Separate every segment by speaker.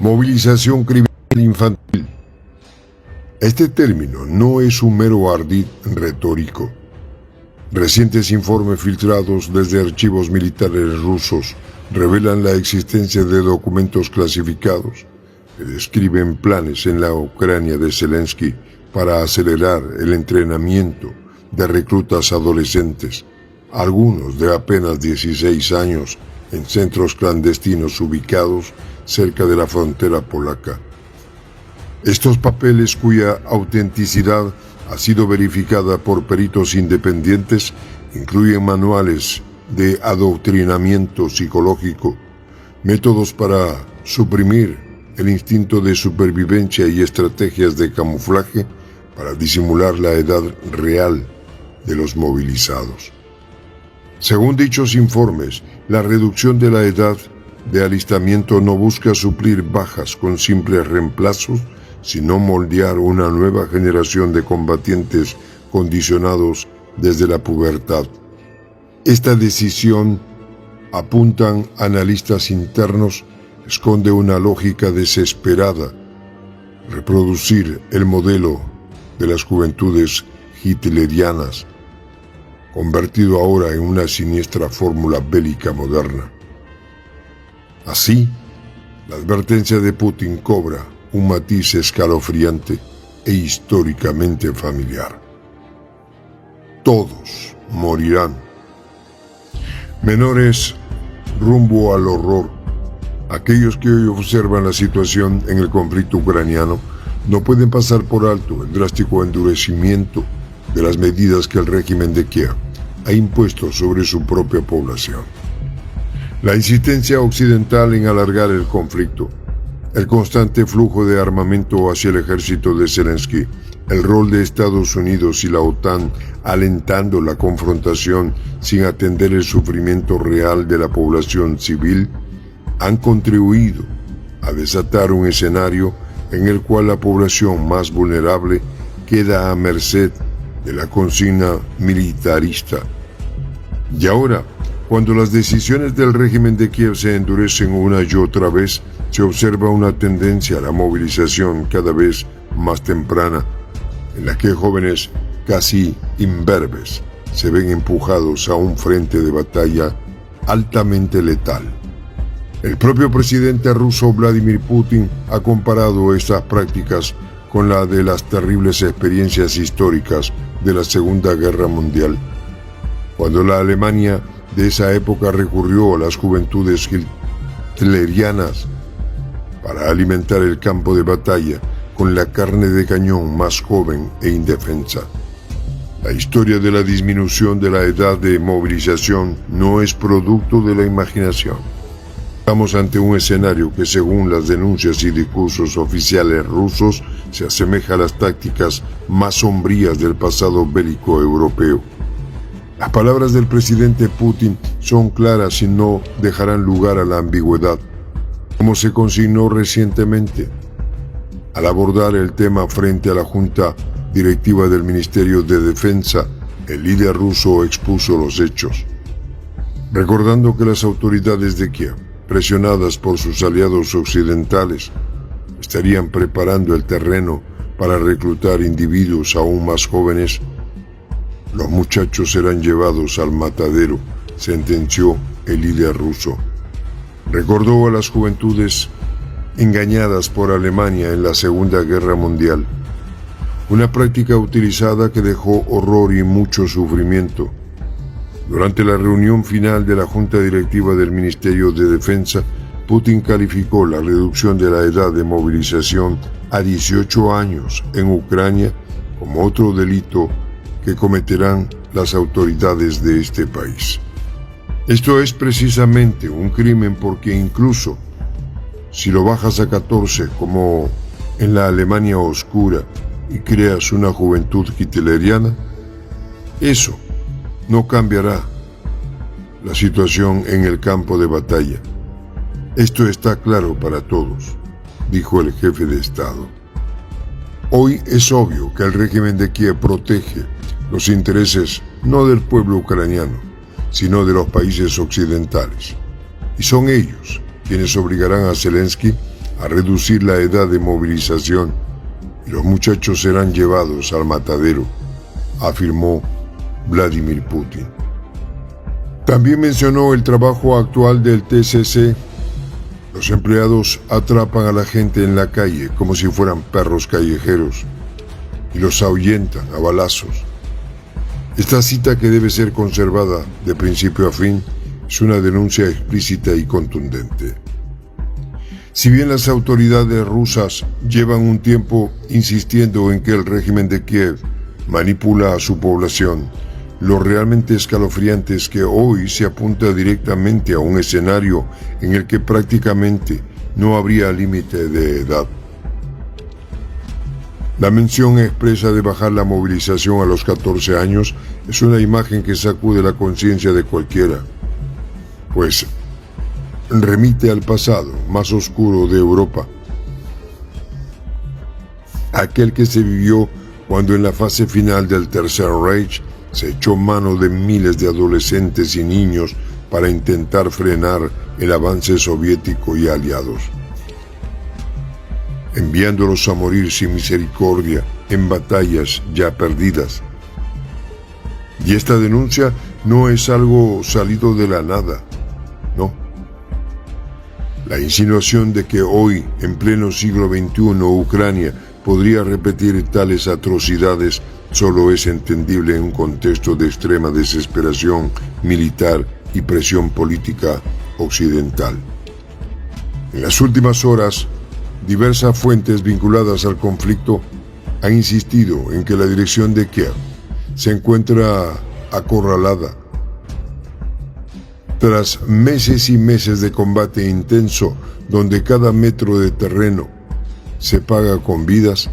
Speaker 1: Movilización criminal infantil. Este término no es un mero ardid retórico. Recientes informes filtrados desde archivos militares rusos revelan la existencia de documentos clasificados que describen planes en la Ucrania de Zelensky para acelerar el entrenamiento de reclutas adolescentes, algunos de apenas 16 años, en centros clandestinos ubicados cerca de la frontera polaca. Estos papeles, cuya autenticidad ha sido verificada por peritos independientes, incluyen manuales de adoctrinamiento psicológico, métodos para suprimir el instinto de supervivencia y estrategias de camuflaje para disimular la edad real de los movilizados. Según dichos informes, la reducción de la edad de alistamiento no busca suplir bajas con simples reemplazos, sino moldear una nueva generación de combatientes condicionados desde la pubertad. Esta decisión, apuntan analistas internos, esconde una lógica desesperada: reproducir el modelo de las juventudes hitlerianas, convertido ahora en una siniestra fórmula bélica moderna. Así, la advertencia de Putin cobra un matiz escalofriante e históricamente familiar. Todos morirán. Menores rumbo al horror. Aquellos que hoy observan la situación en el conflicto ucraniano no pueden pasar por alto el drástico endurecimiento de las medidas que el régimen de Kiev ha impuesto sobre su propia población. La insistencia occidental en alargar el conflicto, el constante flujo de armamento hacia el ejército de Zelensky, el rol de Estados Unidos y la OTAN alentando la confrontación sin atender el sufrimiento real de la población civil, han contribuido a desatar un escenario en el cual la población más vulnerable queda a merced de la consigna militarista. Y ahora, cuando las decisiones del régimen de Kiev se endurecen una y otra vez, se observa una tendencia a la movilización cada vez más temprana, en la que jóvenes casi imberbes se ven empujados a un frente de batalla altamente letal. El propio presidente ruso Vladimir Putin ha comparado estas prácticas con la de las terribles experiencias históricas de la Segunda Guerra Mundial, cuando la Alemania de esa época recurrió a las juventudes hitlerianas para alimentar el campo de batalla con la carne de cañón más joven e indefensa. La historia de la disminución de la edad de movilización no es producto de la imaginación. Estamos ante un escenario que, según las denuncias y discursos oficiales rusos, se asemeja a las tácticas más sombrías del pasado bélico europeo. Las palabras del presidente Putin son claras y no dejarán lugar a la ambigüedad, como se consignó recientemente al abordar el tema frente a la Junta Directiva del Ministerio de Defensa. El líder ruso expuso los hechos, recordando que las autoridades de Kiev, presionadas por sus aliados occidentales, estarían preparando el terreno para reclutar individuos aún más jóvenes. Los muchachos serán llevados al matadero, sentenció el líder ruso. Recordó a las juventudes engañadas por Alemania en la Segunda Guerra Mundial, una práctica utilizada que dejó horror y mucho sufrimiento. Durante la reunión final de la Junta Directiva del Ministerio de Defensa, Putin calificó la reducción de la edad de movilización a 18 años en Ucrania como otro delito que cometerán las autoridades de este país. Esto es precisamente un crimen porque incluso si lo bajas a 14 como en la Alemania oscura y creas una juventud hitleriana, eso no cambiará la situación en el campo de batalla. Esto está claro para todos, dijo el jefe de Estado. Hoy es obvio que el régimen de Kiev protege los intereses no del pueblo ucraniano, sino de los países occidentales. Y son ellos quienes obligarán a Zelensky a reducir la edad de movilización y los muchachos serán llevados al matadero, afirmó Vladimir Putin. También mencionó el trabajo actual del TSC. Los empleados atrapan a la gente en la calle como si fueran perros callejeros y los ahuyentan a balazos. Esta cita, que debe ser conservada de principio a fin, es una denuncia explícita y contundente. Si bien las autoridades rusas llevan un tiempo insistiendo en que el régimen de Kiev manipula a su población, lo realmente escalofriante es que hoy se apunta directamente a un escenario en el que prácticamente no habría límite de edad. La mención expresa de bajar la movilización a los 14 años es una imagen que sacude la conciencia de cualquiera, pues remite al pasado más oscuro de Europa, aquel que se vivió cuando en la fase final del Tercer Reich se echó mano de miles de adolescentes y niños para intentar frenar el avance soviético y aliados, enviándolos a morir sin misericordia en batallas ya perdidas. Y esta denuncia no es algo salido de la nada, no. La insinuación de que hoy, en pleno siglo XXI, Ucrania podría repetir tales atrocidades solo es entendible en un contexto de extrema desesperación militar y presión política occidental. En las últimas horas, diversas fuentes vinculadas al conflicto han insistido en que la dirección de Kiev se encuentra acorralada. Tras meses y meses de combate intenso, donde cada metro de terreno se paga con vidas,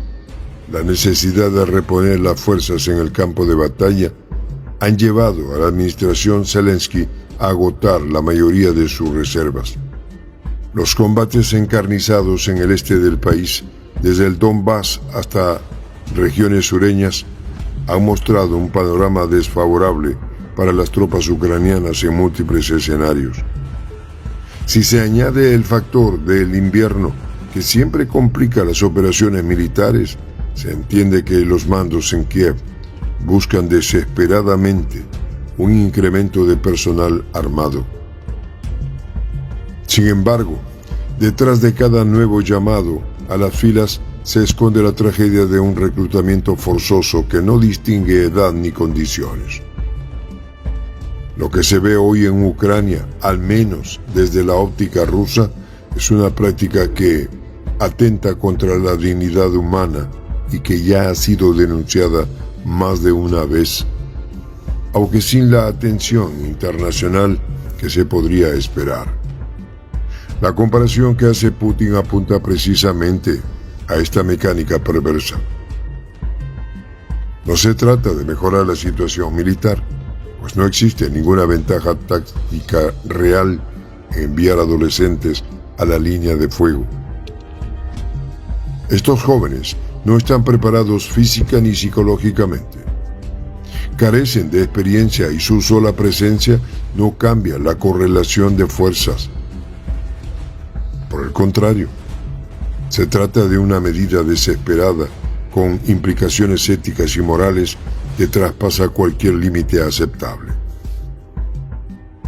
Speaker 1: la necesidad de reponer las fuerzas en el campo de batalla han llevado a la administración Zelensky a agotar la mayoría de sus reservas. Los combates encarnizados en el este del país, desde el Donbass hasta regiones sureñas, han mostrado un panorama desfavorable para las tropas ucranianas en múltiples escenarios. Si se añade el factor del invierno, que siempre complica las operaciones militares, se entiende que los mandos en Kiev buscan desesperadamente un incremento de personal armado. Sin embargo, detrás de cada nuevo llamado a las filas se esconde la tragedia de un reclutamiento forzoso que no distingue edad ni condiciones. Lo que se ve hoy en Ucrania, al menos desde la óptica rusa, es una práctica que atenta contra la dignidad humana y que ya ha sido denunciada más de una vez, aunque sin la atención internacional que se podría esperar. La comparación que hace Putin apunta precisamente a esta mecánica perversa. No se trata de mejorar la situación militar, pues no existe ninguna ventaja táctica real en enviar adolescentes a la línea de fuego. Estos jóvenes no están preparados física ni psicológicamente. Carecen de experiencia y su sola presencia no cambia la correlación de fuerzas. Por el contrario, se trata de una medida desesperada con implicaciones éticas y morales que traspasa cualquier límite aceptable.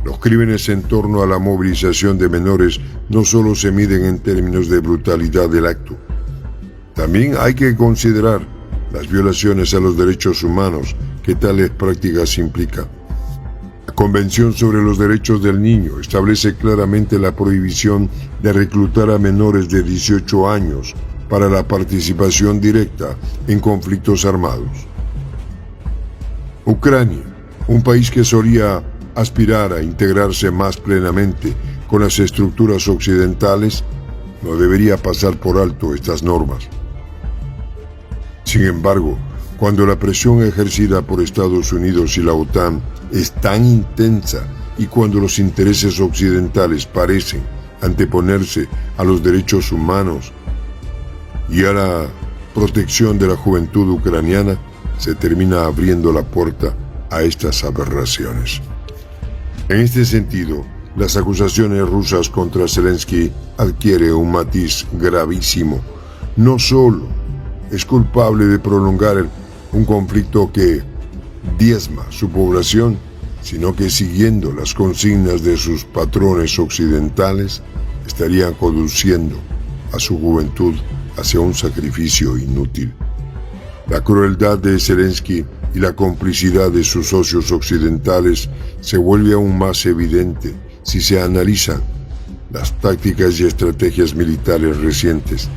Speaker 1: Los crímenes en torno a la movilización de menores no solo se miden en términos de brutalidad del acto. También hay que considerar las violaciones a los derechos humanos que tales prácticas implican. La Convención sobre los Derechos del Niño establece claramente la prohibición de reclutar a menores de 18 años para la participación directa en conflictos armados. Ucrania, un país que solía aspirar a integrarse más plenamente con las estructuras occidentales, no debería pasar por alto estas normas. Sin embargo, cuando la presión ejercida por Estados Unidos y la OTAN es tan intensa y cuando los intereses occidentales parecen anteponerse a los derechos humanos y a la protección de la juventud ucraniana, se termina abriendo la puerta a estas aberraciones. En este sentido, las acusaciones rusas contra Zelensky adquiere un matiz gravísimo. No solo es culpable de prolongar un conflicto que diezma su población, sino que siguiendo las consignas de sus patrones occidentales, estarían conduciendo a su juventud hacia un sacrificio inútil. La crueldad de Zelensky y la complicidad de sus socios occidentales se vuelve aún más evidente si se analizan las tácticas y estrategias militares recientes.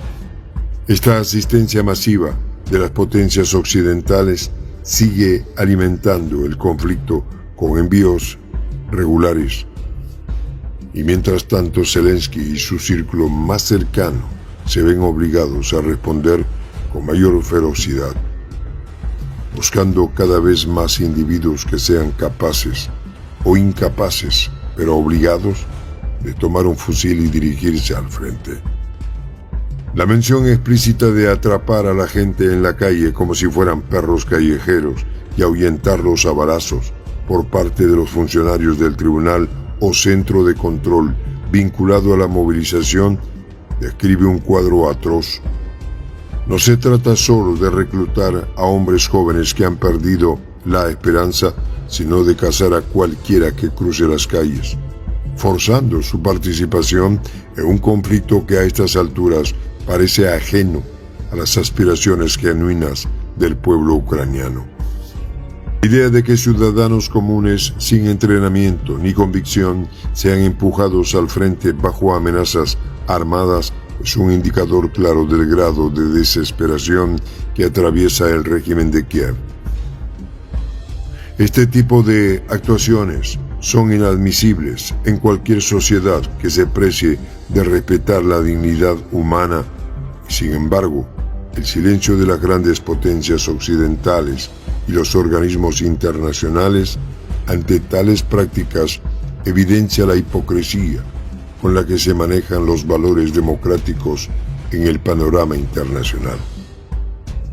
Speaker 1: Esta asistencia masiva de las potencias occidentales sigue alimentando el conflicto con envíos regulares. Y mientras tanto, Zelensky y su círculo más cercano se ven obligados a responder con mayor ferocidad, buscando cada vez más individuos que sean capaces o incapaces, pero obligados de tomar un fusil y dirigirse al frente. La mención explícita de atrapar a la gente en la calle como si fueran perros callejeros y ahuyentarlos a balazos por parte de los funcionarios del tribunal o centro de control vinculado a la movilización describe un cuadro atroz. No se trata solo de reclutar a hombres jóvenes que han perdido la esperanza, sino de cazar a cualquiera que cruce las calles, forzando su participación en un conflicto que a estas alturas parece ajeno a las aspiraciones genuinas del pueblo ucraniano. La idea de que ciudadanos comunes sin entrenamiento ni convicción sean empujados al frente bajo amenazas armadas es un indicador claro del grado de desesperación que atraviesa el régimen de Kiev. Este tipo de actuaciones son inadmisibles en cualquier sociedad que se precie de respetar la dignidad humana. Sin embargo, el silencio de las grandes potencias occidentales y los organismos internacionales ante tales prácticas evidencia la hipocresía con la que se manejan los valores democráticos en el panorama internacional.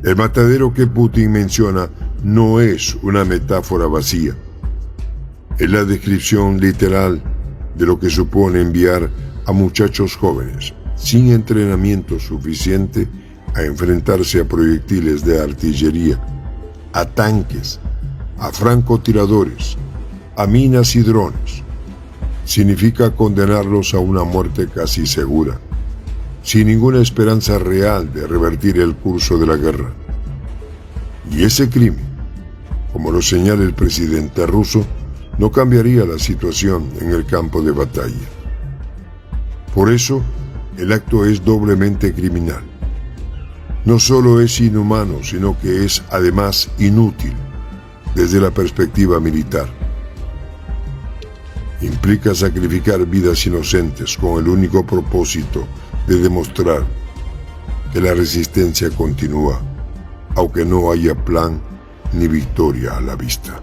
Speaker 1: El matadero que Putin menciona no es una metáfora vacía. Es la descripción literal de lo que supone enviar a muchachos jóvenes sin entrenamiento suficiente a enfrentarse a proyectiles de artillería, a tanques, a francotiradores, a minas y drones. Significa condenarlos a una muerte casi segura, sin ninguna esperanza real de revertir el curso de la guerra. Y ese crimen, como lo señala el presidente ruso, no cambiaría la situación en el campo de batalla. Por eso, el acto es doblemente criminal. No solo es inhumano, sino que es además inútil desde la perspectiva militar. Implica sacrificar vidas inocentes con el único propósito de demostrar que la resistencia continúa, aunque no haya plan ni victoria a la vista.